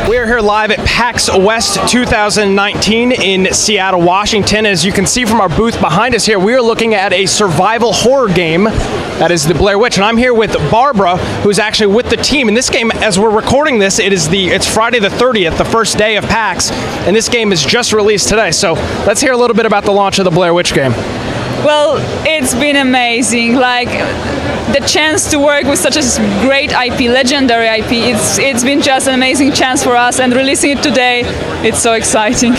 We are here live at PAX West 2019 in Seattle, Washington. As you can see from our booth behind us here, we are looking at a survival horror game that is the Blair Witch. And I'm here with Barbara, who's actually with the team. And this game, as we're recording this, it's Friday the 30th, the first day of PAX, and this game is just released today. So let's hear a little bit about the launch of the Blair Witch game. Well, it's been amazing. Like, the chance to work with such a great IP, legendary IP, it's been just an amazing chance for us, and releasing it today, it's so exciting.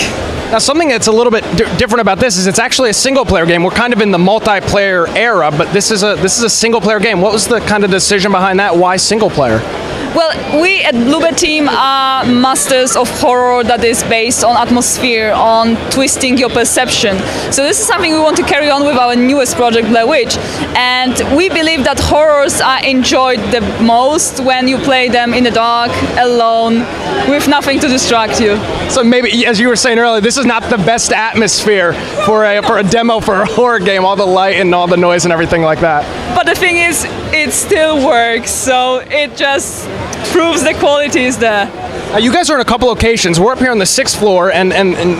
Now, something that's a little bit different about this is it's actually a single-player game. We're kind of in the multiplayer era, but this is a single-player game. What was the kind of decision behind that? Why single-player? Well, we at Bluebird team are masters of horror that is based on atmosphere, on twisting your perception. So this is something we want to carry on with our newest project, Blair Witch. And we believe that horrors are enjoyed the most when you play them in the dark, alone, with nothing to distract you. So maybe, as you were saying earlier, this is not the best atmosphere for a demo for a horror game, all the light and all the noise and everything like that. But the thing is, it still works, so it just proves the quality is there. You guys are in a couple locations. We're up here on the 6th floor, and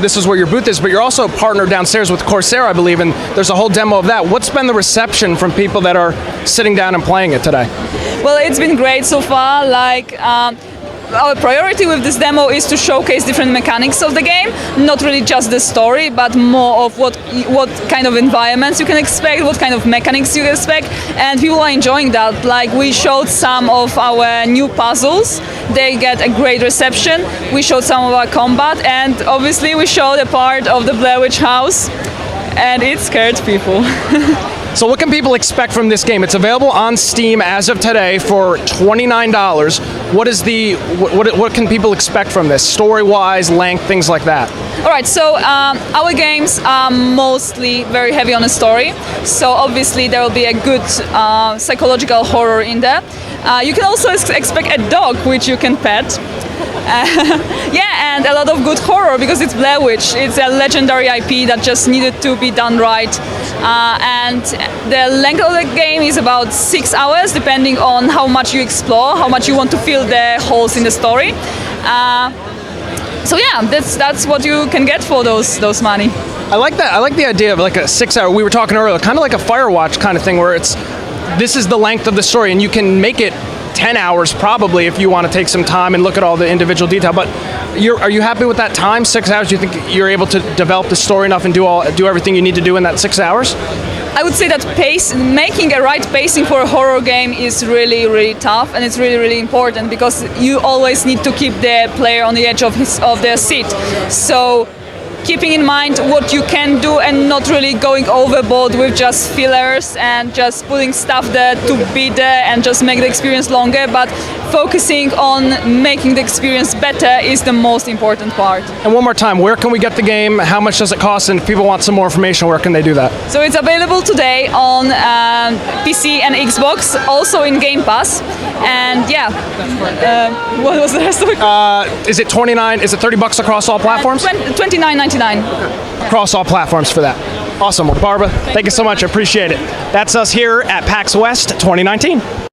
this is where your booth is, but you're also partnered downstairs with Corsair, I believe, and there's a whole demo of that. What's been the reception from people that are sitting down and playing it today? Well, it's been great so far. Our priority with this demo is to showcase different mechanics of the game, not really just the story, but more of what kind of environments you can expect, what kind of mechanics you can expect, and people are enjoying that. Like, we showed some of our new puzzles, they get a great reception. We showed some of our combat, and obviously we showed a part of the Blair Witch house, and it scared people. So what can people expect from this game? It's available on Steam as of today for $29. What can people expect from this? Story-wise, length, things like that. All right, so our games are mostly very heavy on the story. So obviously there will be a good psychological horror in there. You can also expect a dog which you can pet. Yeah, and a lot of good horror because it's Blair Witch. It's a legendary IP that just needed to be done right. And the length of the game is about 6 hours, depending on how much you explore, how much you want to fill the holes in the story. So yeah, that's what you can get for those money. I like that. I like the idea of like a 6 hour. We were talking earlier, kind of like a Firewatch kind of thing, where this is the length of the story, and you can make it 10 hours probably if you want to take some time and look at all the individual detail. But are you happy with that time, 6 hours? Do you think you're able to develop the story enough and do everything you need to do in that 6 hours? I would say that making a right pacing for a horror game is really, really tough, and it's really, really important because you always need to keep the player on the edge of their seat. So keeping in mind what you can do and not really going overboard with just fillers and just putting stuff there to be there and just make the experience longer, but focusing on making the experience better is the most important part. And one more time, where can we get the game? How much does it cost? And if people want some more information, where can they do that? So it's available today on PC and Xbox, also in Game Pass. And yeah, what was the rest of it? Is it $29? Is it $30 across all platforms? $29.99. Across all platforms for that. Awesome. Well, Barbara, thank you so much. I appreciate it. That's us here at PAX West 2019.